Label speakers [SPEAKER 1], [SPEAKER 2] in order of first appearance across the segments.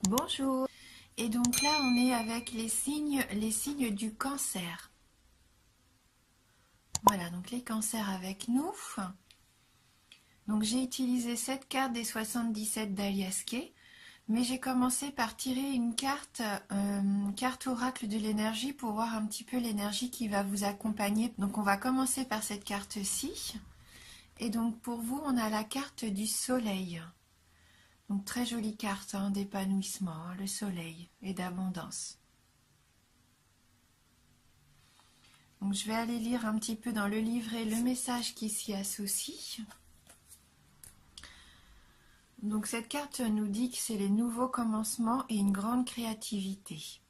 [SPEAKER 1] Bonjour. Et donc là, on est avec les signes du cancer. Voilà, donc les cancers avec nous. Donc j'ai utilisé cette carte des 77 d'Alias Kay, mais j'ai commencé par tirer une carte oracle de l'énergie pour voir un petit peu l'énergie qui va vous accompagner. Donc on va commencer par cette carte-ci. Et donc pour vous, on a la carte du soleil. Donc très jolie carte d'épanouissement, le soleil et d'abondance. Donc je vais aller lire un petit peu dans le livret le message qui s'y associe. Donc cette carte nous dit que c'est les nouveaux commencements et une grande créativité.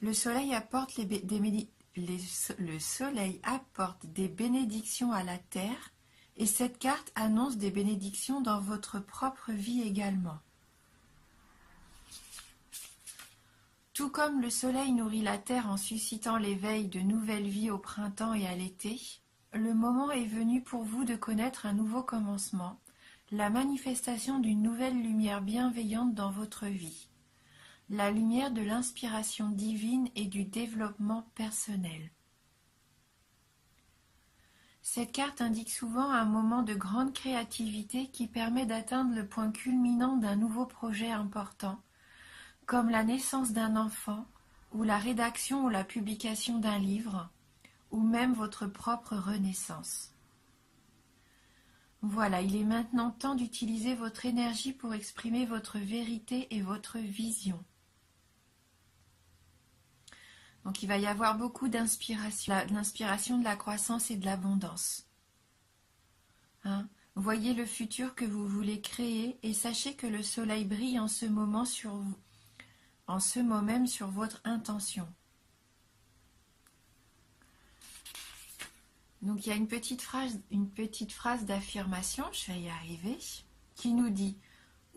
[SPEAKER 1] Le soleil apporte le soleil apporte des bénédictions à la terre et cette carte annonce des bénédictions dans votre propre vie également. Tout comme le soleil nourrit la terre en suscitant l'éveil de nouvelles vies au printemps et à l'été, le moment est venu pour vous de connaître un nouveau commencement, la manifestation d'une nouvelle lumière bienveillante dans votre vie, la lumière de l'inspiration divine et du développement personnel. Cette carte indique souvent un moment de grande créativité qui permet d'atteindre le point culminant d'un nouveau projet important, comme la naissance d'un enfant, ou la rédaction ou la publication d'un livre, ou même votre propre renaissance. Voilà, il est maintenant temps d'utiliser votre énergie pour exprimer votre vérité et votre vision. Donc il va y avoir beaucoup d'inspiration, l'inspiration de la croissance et de l'abondance. Voyez le futur que vous voulez créer et sachez que le soleil brille en ce moment sur vous, en ce moment même sur votre intention. Donc il y a une petite phrase d'affirmation, je vais y arriver, qui nous dit «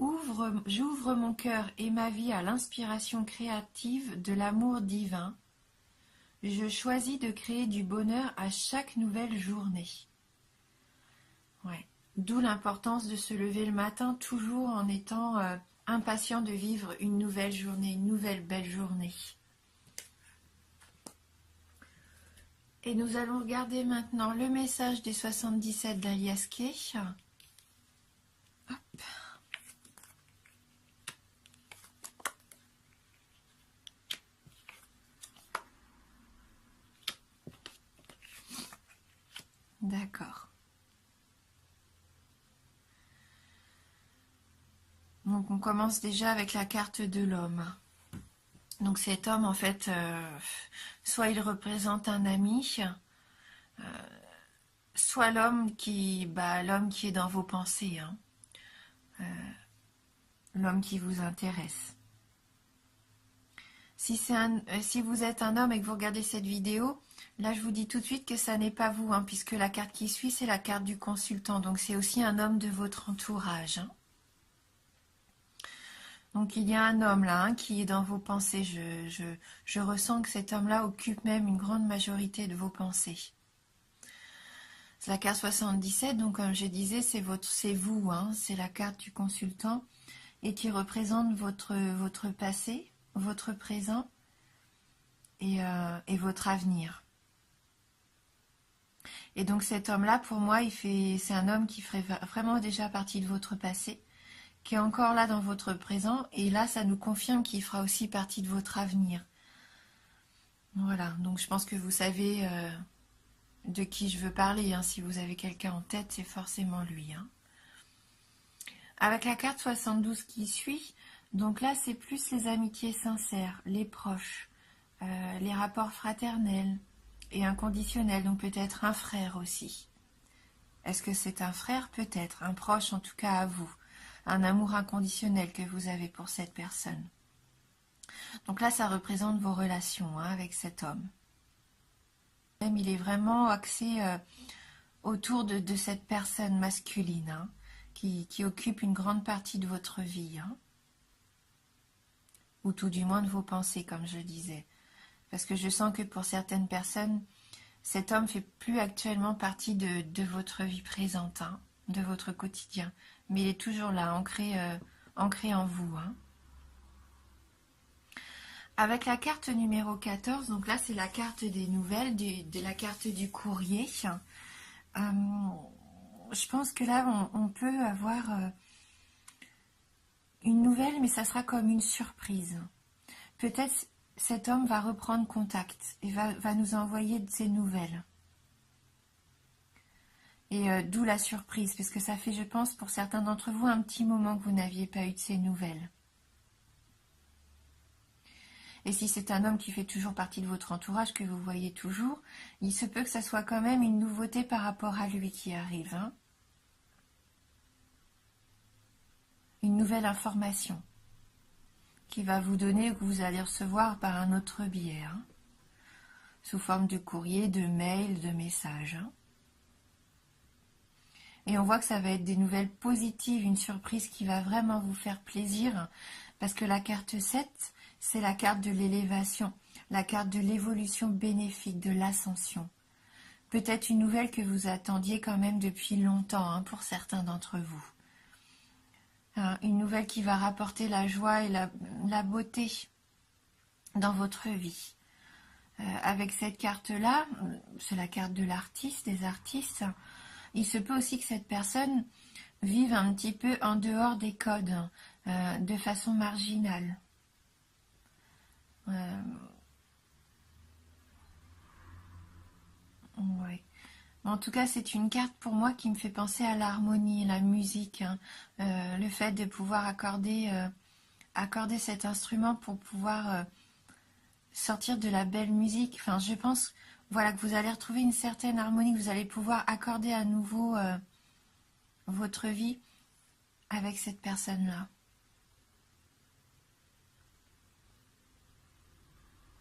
[SPEAKER 1] J'ouvre mon cœur et ma vie à l'inspiration créative de l'amour divin. Je choisis de créer du bonheur à chaque nouvelle journée. » Ouais. D'où l'importance de se lever le matin toujours en étant impatient de vivre une nouvelle journée, une nouvelle belle journée. Et nous allons regarder maintenant le message des 77 d'Alias Kay. Hop. D'accord. Donc on commence déjà avec la carte de l'homme. Donc cet homme, en fait, soit il représente un ami, soit l'homme qui est dans vos pensées, l'homme qui vous intéresse. Si vous êtes un homme et que vous regardez cette vidéo, là je vous dis tout de suite que ça n'est pas vous, puisque la carte qui suit c'est la carte du consultant, donc c'est aussi un homme de votre entourage. Donc il y a un homme là qui est dans vos pensées, je ressens que cet homme-là occupe même une grande majorité de vos pensées. C'est la carte 77, donc comme je disais, c'est vous, c'est la carte du consultant et qui représente votre passé, votre présent et votre avenir. Et donc cet homme-là, pour moi, c'est un homme qui ferait vraiment déjà partie de votre passé, qui est encore là dans votre présent, et là, ça nous confirme qu'il fera aussi partie de votre avenir. Voilà, donc je pense que vous savez de qui je veux parler. Si vous avez quelqu'un en tête, c'est forcément lui. Avec la carte 72 qui suit, donc là, c'est plus les amitiés sincères, les proches, les rapports fraternels et inconditionnels, donc peut-être un frère aussi. Est-ce que c'est un frère? Peut-être, un proche en tout cas à vous. Un amour inconditionnel que vous avez pour cette personne. Donc là, ça représente vos relations avec cet homme. Même il est vraiment axé autour de cette personne masculine qui occupe une grande partie de votre vie. Ou tout du moins de vos pensées, comme je disais. Parce que je sens que pour certaines personnes, cet homme fait plus actuellement partie de votre vie présente, de votre quotidien. Mais il est toujours là, ancré en vous. Avec la carte numéro 14, donc là c'est la carte des nouvelles, de la carte du courrier. Je pense que là on peut avoir une nouvelle, mais ça sera comme une surprise. Peut-être cet homme va reprendre contact et va nous envoyer de ses nouvelles. Et d'où la surprise, parce que ça fait, je pense, pour certains d'entre vous, un petit moment que vous n'aviez pas eu de ces nouvelles. Et si c'est un homme qui fait toujours partie de votre entourage, que vous voyez toujours, il se peut que ça soit quand même une nouveauté par rapport à lui qui arrive. Hein, une nouvelle information qui va vous donner ou que vous allez recevoir par un autre biais. Hein, sous forme de courrier, de mail, de message. Hein. Et on voit que ça va être des nouvelles positives, une surprise qui va vraiment vous faire plaisir, parce que la carte 7, c'est la carte de l'élévation, la carte de l'évolution bénéfique, de l'ascension. Peut-être une nouvelle que vous attendiez quand même depuis longtemps, hein, pour certains d'entre vous. Hein, une nouvelle qui va rapporter la joie et la beauté dans votre vie. Avec cette carte-là, c'est la carte de l'artiste, des artistes. Il se peut aussi que cette personne vive un petit peu en dehors des codes, de façon marginale. Ouais. En tout cas, c'est une carte pour moi qui me fait penser à l'harmonie, la musique, hein. Le fait de pouvoir accorder cet instrument pour pouvoir sortir de la belle musique. Enfin, je pense, voilà, que vous allez retrouver une certaine harmonie, que vous allez pouvoir accorder à nouveau votre vie avec cette personne-là.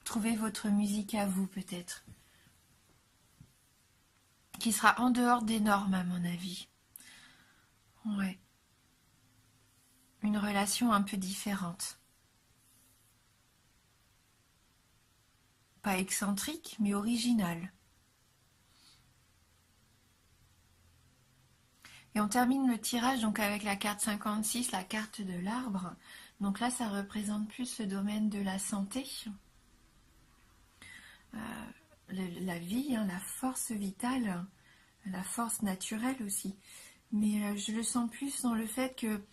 [SPEAKER 1] Trouvez votre musique à vous, peut-être, qui sera en dehors des normes, à mon avis. Ouais. Une relation un peu différente. Pas excentrique, mais originale. Et on termine le tirage donc avec la carte 56, la carte de l'arbre. Donc là, ça représente plus le domaine de la santé, la vie, hein, la force vitale, la force naturelle aussi. Mais je le sens plus dans le fait que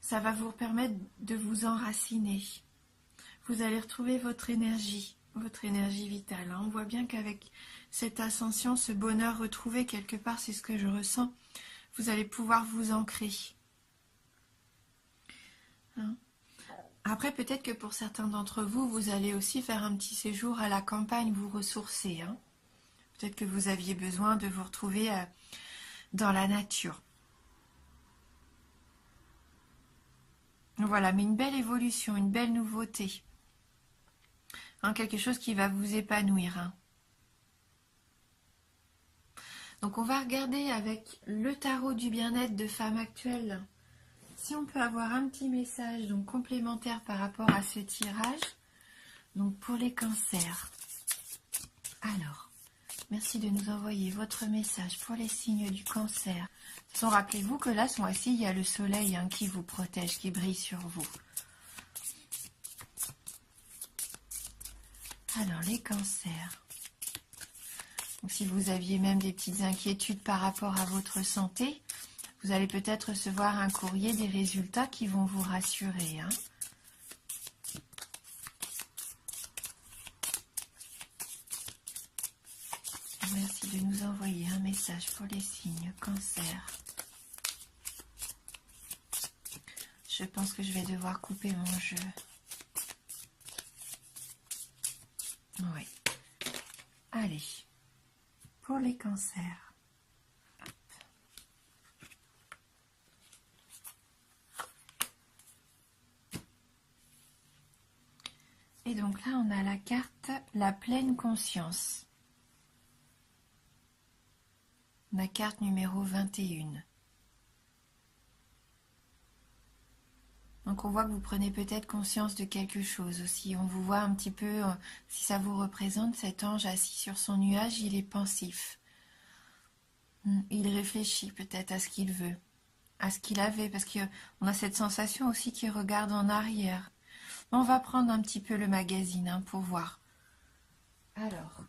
[SPEAKER 1] ça va vous permettre de vous enraciner. Vous allez retrouver votre énergie vitale. Hein. On voit bien qu'avec cette ascension, ce bonheur retrouvé quelque part, c'est ce que je ressens. Vous allez pouvoir vous ancrer. Hein. Après, peut-être que pour certains d'entre vous, vous allez aussi faire un petit séjour à la campagne, vous ressourcer. Hein. Peut-être que vous aviez besoin de vous retrouver dans la nature. Voilà, mais une belle évolution, une belle nouveauté. Hein, quelque chose qui va vous épanouir. Hein. Donc on va regarder avec le tarot du bien-être de femme actuelle si on peut avoir un petit message donc complémentaire par rapport à ce tirage. Donc pour les cancers. Alors, merci de nous envoyer votre message pour les signes du cancer. De toute façon, rappelez-vous que là, ce mois-ci, il y a le soleil hein, qui vous protège, qui brille sur vous. Alors, les cancers. Donc, si vous aviez même des petites inquiétudes par rapport à votre santé, vous allez peut-être recevoir un courrier, des résultats qui vont vous rassurer. Hein. Merci de nous envoyer un message pour les signes cancer. Je pense que je vais devoir couper mon jeu. Oui. Allez. Pour les cancers. Hop. Et donc là, on a la carte la pleine conscience. La carte numéro 21. Donc on voit que vous prenez peut-être conscience de quelque chose aussi. On vous voit un petit peu, si ça vous représente, cet ange assis sur son nuage, il est pensif. Il réfléchit peut-être à ce qu'il veut, à ce qu'il avait, parce qu'on a cette sensation aussi qu'il regarde en arrière. On va prendre un petit peu le magazine hein, pour voir. Alors,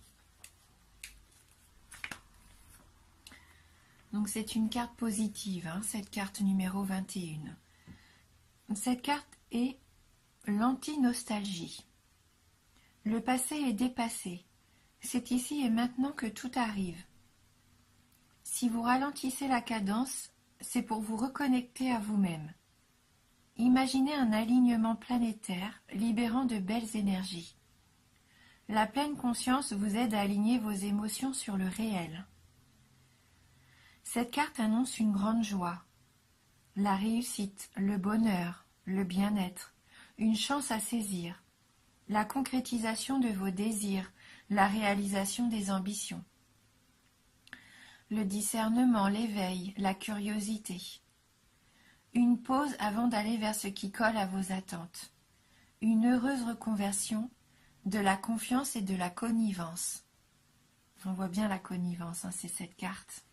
[SPEAKER 1] donc c'est une carte positive, hein, cette carte numéro 21. Cette carte est l'anti-nostalgie. Le passé est dépassé. C'est ici et maintenant que tout arrive. Si vous ralentissez la cadence, c'est pour vous reconnecter à vous-même. Imaginez un alignement planétaire libérant de belles énergies. La pleine conscience vous aide à aligner vos émotions sur le réel. Cette carte annonce une grande joie, la réussite, le bonheur, le bien-être, une chance à saisir, la concrétisation de vos désirs, la réalisation des ambitions. Le discernement, l'éveil, la curiosité. Une pause avant d'aller vers ce qui colle à vos attentes. Une heureuse reconversion, de la confiance et de la connivence. On voit bien la connivence, hein, c'est cette carte.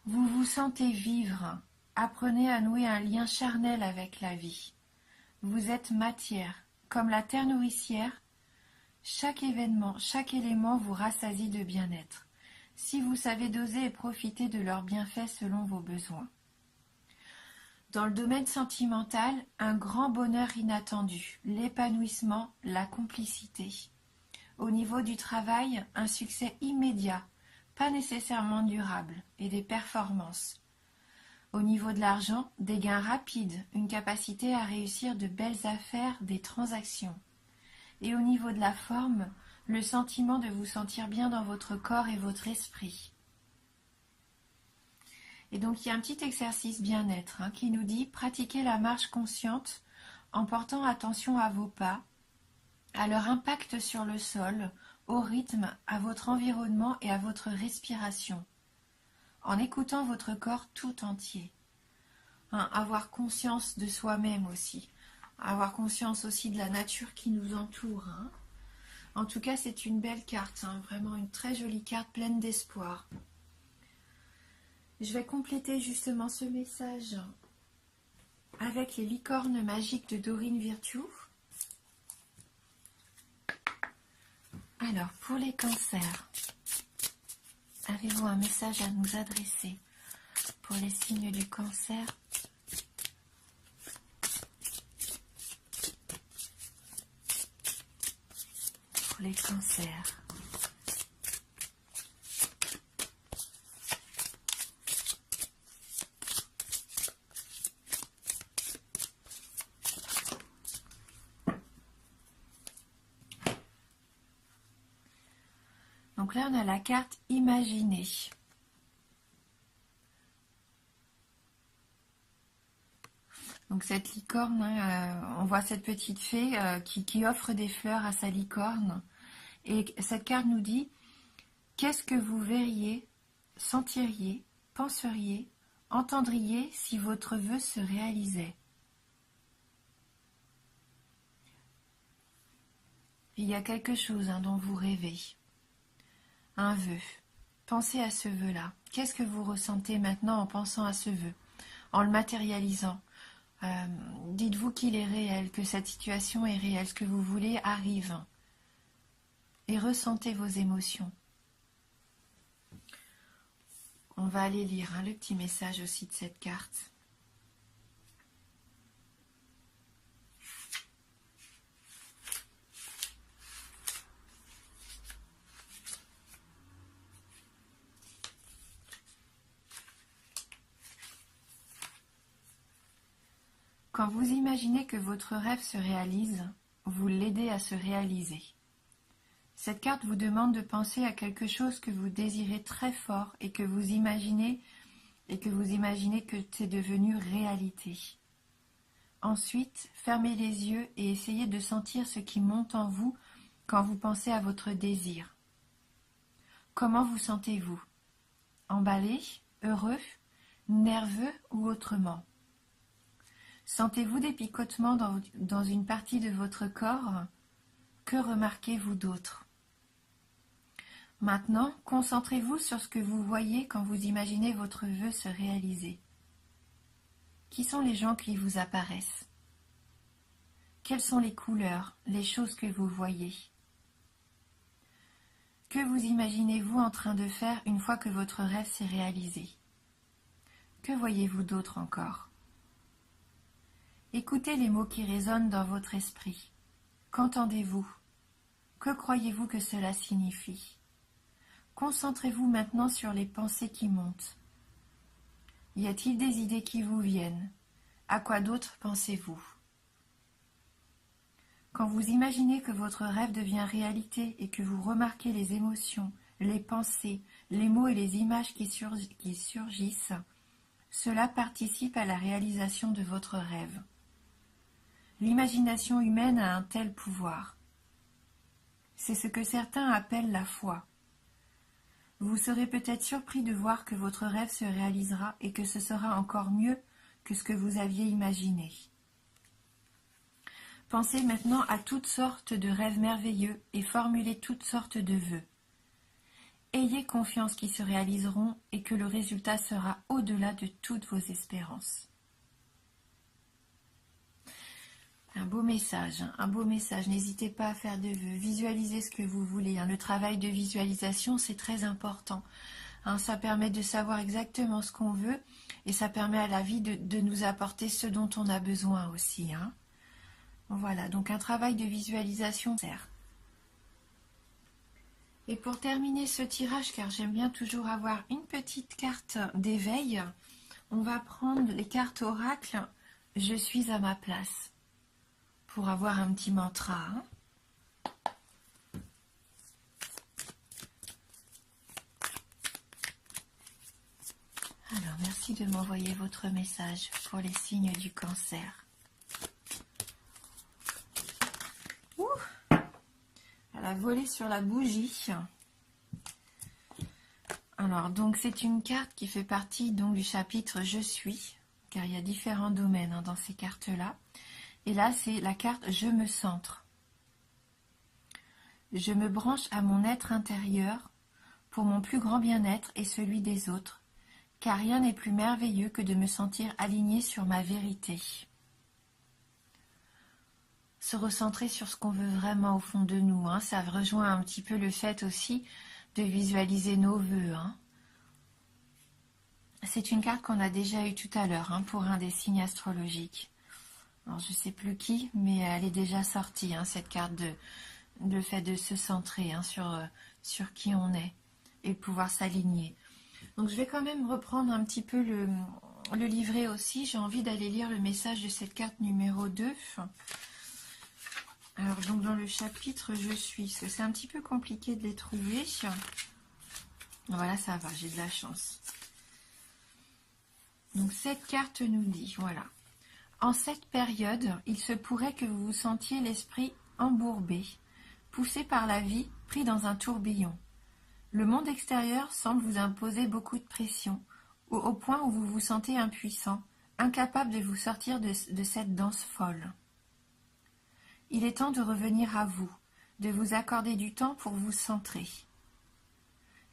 [SPEAKER 1] Vous vous sentez vivre, apprenez à nouer un lien charnel avec la vie. Vous êtes matière, comme la terre nourricière. Chaque événement, chaque élément vous rassasie de bien-être, si vous savez doser et profiter de leurs bienfaits selon vos besoins. Dans le domaine sentimental, un grand bonheur inattendu, l'épanouissement, la complicité. Au niveau du travail, un succès immédiat, pas nécessairement durable, et des performances. Au niveau de l'argent, des gains rapides, une capacité à réussir de belles affaires, des transactions. Et au niveau de la forme, le sentiment de vous sentir bien dans votre corps et votre esprit. Et donc il y a un petit exercice bien-être hein, qui nous dit pratiquer la marche consciente en portant attention à vos pas, à leur impact sur le sol, au rythme, à votre environnement et à votre respiration, en écoutant votre corps tout entier. Hein, avoir conscience de soi-même aussi, avoir conscience aussi de la nature qui nous entoure. Hein. En tout cas, c'est une belle carte, hein, vraiment une très jolie carte pleine d'espoir. Je vais compléter justement ce message avec les licornes magiques de Dorine Virtue. Alors, pour les cancers, avez-vous un message à nous adresser pour les signes du cancer? Pour les cancers. Donc là, on a la carte Imaginer. Donc cette licorne, hein, on voit cette petite fée qui offre des fleurs à sa licorne. Et cette carte nous dit, qu'est-ce que vous verriez, sentiriez, penseriez, entendriez si votre vœu se réalisait? Il y a quelque chose hein, dont vous rêvez. Un vœu. Pensez à ce vœu-là. Qu'est-ce que vous ressentez maintenant en pensant à ce vœu, en le matérialisant? Dites-vous qu'il est réel, que cette situation est réelle, ce que vous voulez arrive. Et ressentez vos émotions. On va aller lire hein, le petit message aussi de cette carte. Quand vous imaginez que votre rêve se réalise, vous l'aidez à se réaliser. Cette carte vous demande de penser à quelque chose que vous désirez très fort et que vous imaginez que c'est devenu réalité. Ensuite, fermez les yeux et essayez de sentir ce qui monte en vous quand vous pensez à votre désir. Comment vous sentez-vous? Emballé, heureux, nerveux ou autrement? Sentez-vous des picotements dans une partie de votre corps? Que remarquez-vous d'autre? Maintenant, concentrez-vous sur ce que vous voyez quand vous imaginez votre vœu se réaliser. Qui sont les gens qui vous apparaissent? Quelles sont les couleurs, les choses que vous voyez? Que vous imaginez-vous en train de faire une fois que votre rêve s'est réalisé? Que voyez-vous d'autre encore? Écoutez les mots qui résonnent dans votre esprit. Qu'entendez-vous? Que croyez-vous que cela signifie? Concentrez-vous maintenant sur les pensées qui montent. Y a-t-il des idées qui vous viennent? À quoi d'autre pensez-vous? Quand vous imaginez que votre rêve devient réalité et que vous remarquez les émotions, les pensées, les mots et les images qui surgissent, cela participe à la réalisation de votre rêve. L'imagination humaine a un tel pouvoir. C'est ce que certains appellent la foi. Vous serez peut-être surpris de voir que votre rêve se réalisera et que ce sera encore mieux que ce que vous aviez imaginé. Pensez maintenant à toutes sortes de rêves merveilleux et formulez toutes sortes de vœux. Ayez confiance qu'ils se réaliseront et que le résultat sera au-delà de toutes vos espérances. Un beau message, n'hésitez pas à faire des vœux, visualisez ce que vous voulez. Le travail de visualisation, c'est très important. Ça permet de savoir exactement ce qu'on veut et ça permet à la vie de nous apporter ce dont on a besoin aussi. Voilà, donc un travail de visualisation sert. Et pour terminer ce tirage, car j'aime bien toujours avoir une petite carte d'éveil, on va prendre les cartes oracle « Je suis à ma place » pour avoir un petit mantra. Alors, merci de m'envoyer votre message pour les signes du cancer. Ouh, elle a volé sur la bougie. Alors, donc c'est une carte qui fait partie donc du chapitre « Je suis », car il y a différents domaines dans ces cartes-là. Et là, c'est la carte « Je me centre ». Je me branche à mon être intérieur pour mon plus grand bien-être et celui des autres, car rien n'est plus merveilleux que de me sentir aligné sur ma vérité. Se recentrer sur ce qu'on veut vraiment au fond de nous, ça rejoint un petit peu le fait aussi de visualiser nos vœux. C'est une carte qu'on a déjà eue tout à l'heure pour un des signes astrologiques. Alors, je ne sais plus qui, mais elle est déjà sortie, cette carte de fait de se centrer sur qui on est et pouvoir s'aligner. Donc, je vais quand même reprendre un petit peu le livret aussi. J'ai envie d'aller lire le message de cette carte numéro 2. Alors, donc, dans le chapitre « Je suis », parce que c'est un petit peu compliqué de les trouver. Voilà, ça va, j'ai de la chance. Donc, cette carte nous dit, voilà. En cette période, il se pourrait que vous vous sentiez l'esprit embourbé, poussé par la vie, pris dans un tourbillon. Le monde extérieur semble vous imposer beaucoup de pression, au point où vous vous sentez impuissant, incapable de vous sortir de cette danse folle. Il est temps de revenir à vous, de vous accorder du temps pour vous centrer.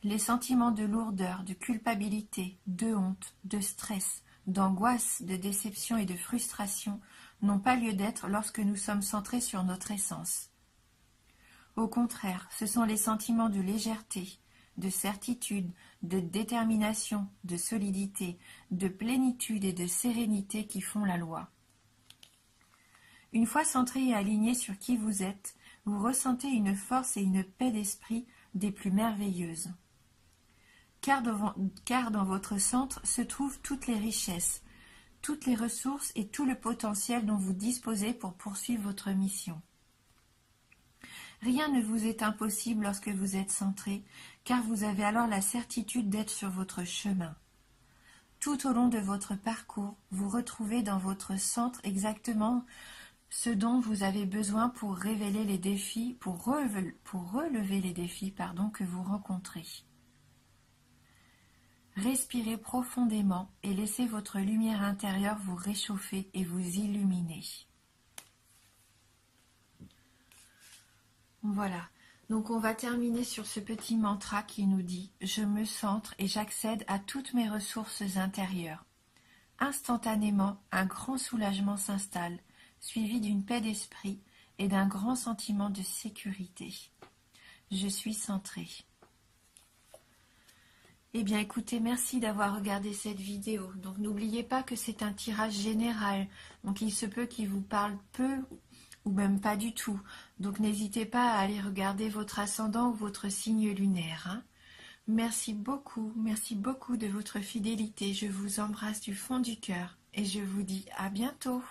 [SPEAKER 1] Les sentiments de lourdeur, de culpabilité, de honte, de stress, d'angoisse, de déception et de frustration n'ont pas lieu d'être lorsque nous sommes centrés sur notre essence. Au contraire, ce sont les sentiments de légèreté, de certitude, de détermination, de solidité, de plénitude et de sérénité qui font la loi. Une fois centré et aligné sur qui vous êtes, vous ressentez une force et une paix d'esprit des plus merveilleuses. Car dans votre centre se trouvent toutes les richesses, toutes les ressources et tout le potentiel dont vous disposez pour poursuivre votre mission. Rien ne vous est impossible lorsque vous êtes centré, car vous avez alors la certitude d'être sur votre chemin. Tout au long de votre parcours, vous retrouvez dans votre centre exactement ce dont vous avez besoin pour révéler les défis, pour relever les défis que vous rencontrez. Respirez profondément et laissez votre lumière intérieure vous réchauffer et vous illuminer. Voilà, donc on va terminer sur ce petit mantra qui nous dit « Je me centre et j'accède à toutes mes ressources intérieures ». Instantanément, un grand soulagement s'installe, suivi d'une paix d'esprit et d'un grand sentiment de sécurité. Je suis centré. Eh bien écoutez, merci d'avoir regardé cette vidéo. Donc n'oubliez pas que c'est un tirage général. Donc il se peut qu'il vous parle peu ou même pas du tout. Donc n'hésitez pas à aller regarder votre ascendant ou votre signe lunaire. Hein. Merci beaucoup de votre fidélité. Je vous embrasse du fond du cœur et je vous dis à bientôt.